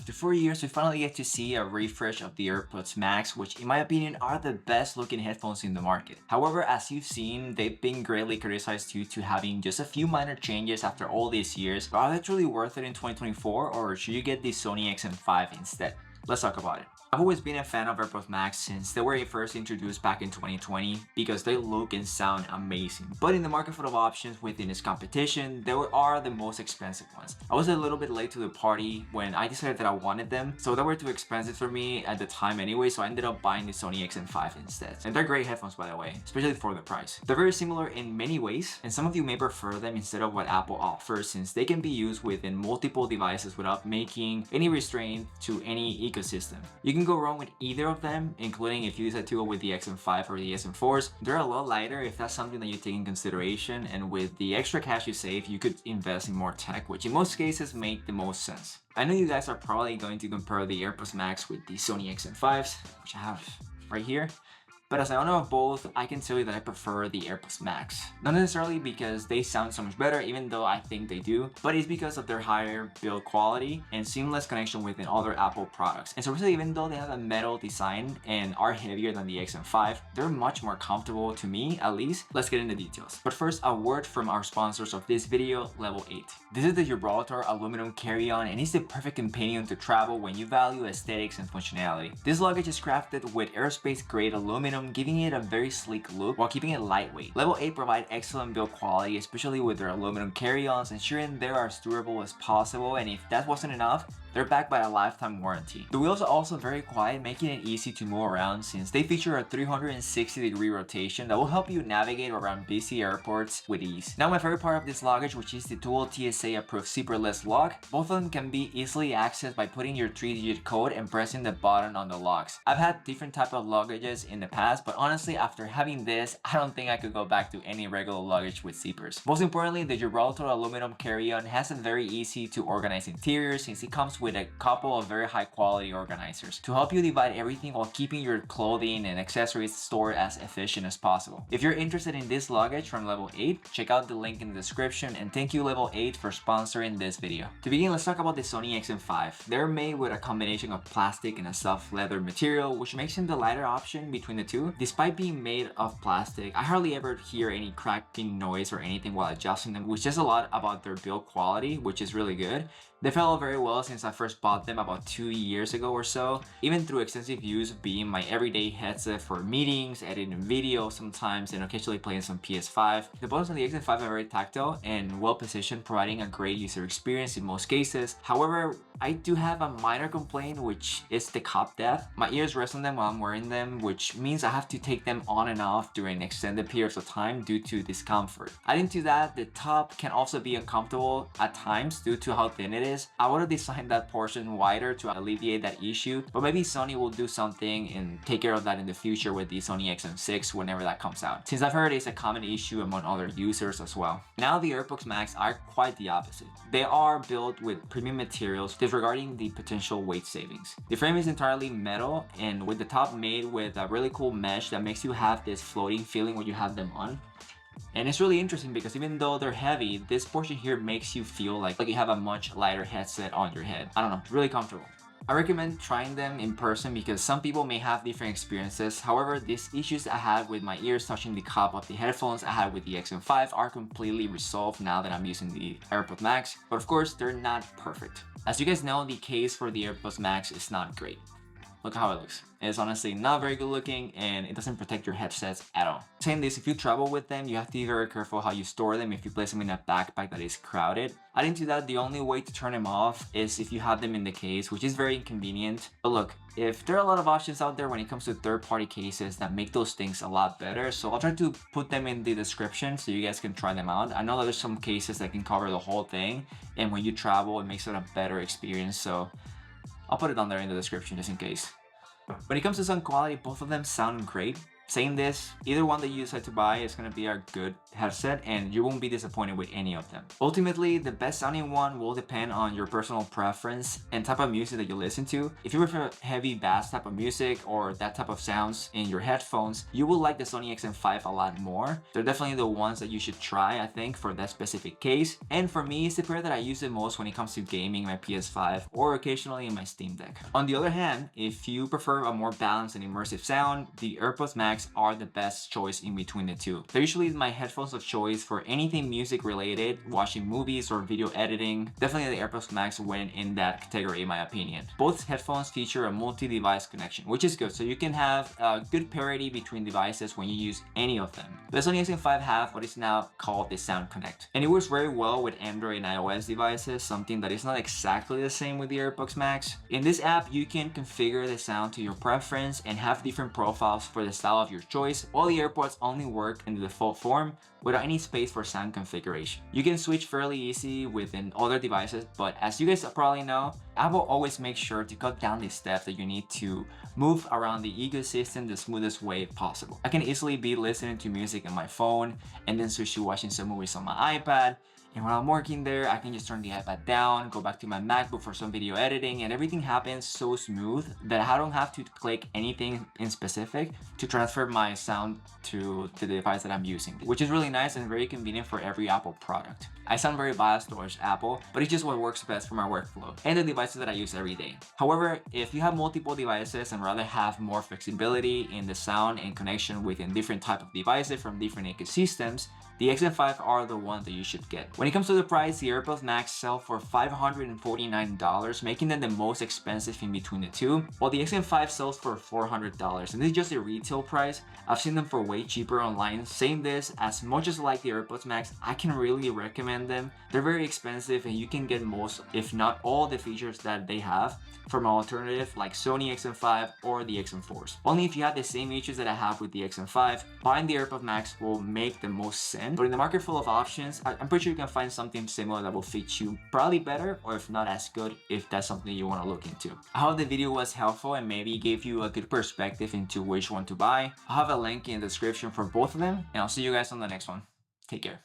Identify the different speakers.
Speaker 1: After 4 years, we finally get to see a refresh of the AirPods Max, which in my opinion are the best looking headphones in the market. However, as you've seen, they've been greatly criticized due to having just a few minor changes after all these years. But are they truly worth it in 2024, or should you get the Sony XM5 instead? Let's talk about it. I've always been a fan of AirPods Max since they were first introduced back in 2020 because they look and sound amazing. But in the market full of options within its competition, they are the most expensive ones. I was a little bit late to the party when I decided that I wanted them, so they were too expensive for me at the time anyway, so I ended up buying the Sony XM5 instead. And they're great headphones, by the way, especially for the price. They're very similar in many ways, and some of you may prefer them instead of what Apple offers since they can be used within multiple devices without making any restraint to any ecosystem. You can go wrong with either of them, including if you decide to go with the XM5 or the XM4s. They're a lot lighter if that's something that you take in consideration, and with the extra cash you save, you could invest in more tech, which in most cases make the most sense. I know you guys are probably going to compare the AirPods Max with the Sony XM5s, which I have right here. But as I owner of both, I can tell you that I prefer the AirPods Max. Not necessarily because they sound so much better, even though I think they do, but it's because of their higher build quality and seamless connection within other Apple products. And so really, even though they have a metal design and are heavier than the XM5, they're much more comfortable to me, at least. Let's get into details. But first, a word from our sponsors of this video, Level 8. This is the Gibraltar aluminum carry-on, and it's the perfect companion to travel when you value aesthetics and functionality. This luggage is crafted with aerospace-grade aluminum, giving it a very sleek look while keeping it lightweight. Level 8 provide excellent build quality, especially with their aluminum carry-ons, ensuring they are as durable as possible, and if that wasn't enough, they're backed by a lifetime warranty. The wheels are also very quiet, making it easy to move around since they feature a 360-degree rotation that will help you navigate around busy airports with ease. Now my favorite part of this luggage, which is the dual TSA approved zipperless lock. Both of them can be easily accessed by putting your 3-digit code and pressing the button on the locks. I've had different type of luggages in the past, but honestly after having this, I don't think I could go back to any regular luggage with zippers. Most importantly, the Gibraltar aluminum carry-on has a very easy to organize interior since it comes with a couple of very high quality organizers to help you divide everything while keeping your clothing and accessories stored as efficient as possible. If you're interested in this luggage from Level 8, check out the link in the description, and thank you Level 8 for sponsoring this video. To begin, let's talk about the Sony XM5. They're made with a combination of plastic and a soft leather material, which makes them the lighter option between the two. Despite being made of plastic, I hardly ever hear any cracking noise or anything while adjusting them, which says a lot about their build quality, which is really good. They felt very well since I first bought them about 2 years ago or so, even through extensive use being my everyday headset for meetings, editing video sometimes, and occasionally playing some PS5. The buttons on the XM5 are very tactile and well positioned, providing a great user experience in most cases. However, I do have a minor complaint, which is the cup depth. My ears rest on them while I'm wearing them, which means I have to take them on and off during extended periods of time due to discomfort. Adding to that, the top can also be uncomfortable at times due to how thin it is. I would have designed that portion wider to alleviate that issue, but maybe Sony will do something and take care of that in the future with the Sony XM6 whenever that comes out, since I've heard it's a common issue among other users as well. Now the AirPods Max are quite the opposite. They are built with premium materials, disregarding the potential weight savings. The frame is entirely metal, and with the top made with a really cool mesh that makes you have this floating feeling when you have them on. And it's really interesting because even though they're heavy, this portion here makes you feel like you have a much lighter headset on your head. I don't know, really comfortable. I recommend trying them in person because some people may have different experiences. However, these issues I had with my ears touching the cup of the headphones I had with the XM5 are completely resolved now that I'm using the AirPods Max. But of course, they're not perfect. As you guys know, the case for the AirPods Max is not great. Look how it looks. It's honestly not very good looking, and it doesn't protect your headsets at all. Saying this, if you travel with them, you have to be very careful how you store them if you place them in a backpack that is crowded. Adding to that, the only way to turn them off is if you have them in the case, which is very inconvenient. But look, if there are a lot of options out there when it comes to third-party cases that make those things a lot better, so I'll try to put them in the description so you guys can try them out. I know that there's some cases that can cover the whole thing, and when you travel, it makes it a better experience, so I'll put it down there in the description just in case. When it comes to sound quality, both of them sound great. Saying this, either one that you decide to buy is going to be a good headset and you won't be disappointed with any of them. Ultimately, the best sounding one will depend on your personal preference and type of music that you listen to. If you prefer heavy bass type of music or that type of sounds in your headphones, you will like the Sony XM5 a lot more. They're definitely the ones that you should try, I think, for that specific case. And for me, it's the pair that I use the most when it comes to gaming my PS5 or occasionally in my Steam Deck. On the other hand, if you prefer a more balanced and immersive sound, the AirPods Max are the best choice in between the two. They're usually my headphones of choice for anything music related, watching movies or video editing. Definitely the AirPods Max win in that category in my opinion. Both headphones feature a multi-device connection, which is good, so you can have a good parity between devices when you use any of them. The Sony XM5 have what is now called the Sound Connect, and it works very well with Android and iOS devices, something that is not exactly the same with the AirPods Max. In this app, you can configure the sound to your preference and have different profiles for the style of your choice. All the AirPods only work in the default form without any space for sound configuration. You can switch fairly easy within other devices, but as you guys probably know, Apple always makes sure to cut down the steps that you need to move around the ecosystem the smoothest way possible. I can easily be listening to music on my phone and then switch to watching some movies on my iPad. And while I'm working there, I can just turn the iPad down, go back to my MacBook for some video editing, and everything happens so smooth that I don't have to click anything in specific to transfer my sound to the device that I'm using, which is really nice and very convenient for every Apple product. I sound very biased towards Apple, but it's just what works best for my workflow and the devices that I use every day. However, if you have multiple devices and rather have more flexibility in the sound and connection within different type of devices from different ecosystems, the XM5 are the one that you should get. When it comes to the price, the AirPods Max sell for $549, making them the most expensive in between the two, while the XM5 sells for $400, and this is just a retail price. I've seen them for way cheaper online. Saying this, as much as I like the AirPods Max, I can really recommend them. They're very expensive and you can get most, if not all, the features that they have from an alternative like Sony XM5 or the XM4s. Only if you have the same features that I have with the XM5, buying the AirPods Max will make the most sense. But in the market full of options, I'm pretty sure you can find something similar that will fit you probably better, or if not as good, if that's something you want to look into. I hope the video was helpful and maybe gave you a good perspective into which one to buy. I'll have a link in the description for both of them, and I'll see you guys on the next one. Take care.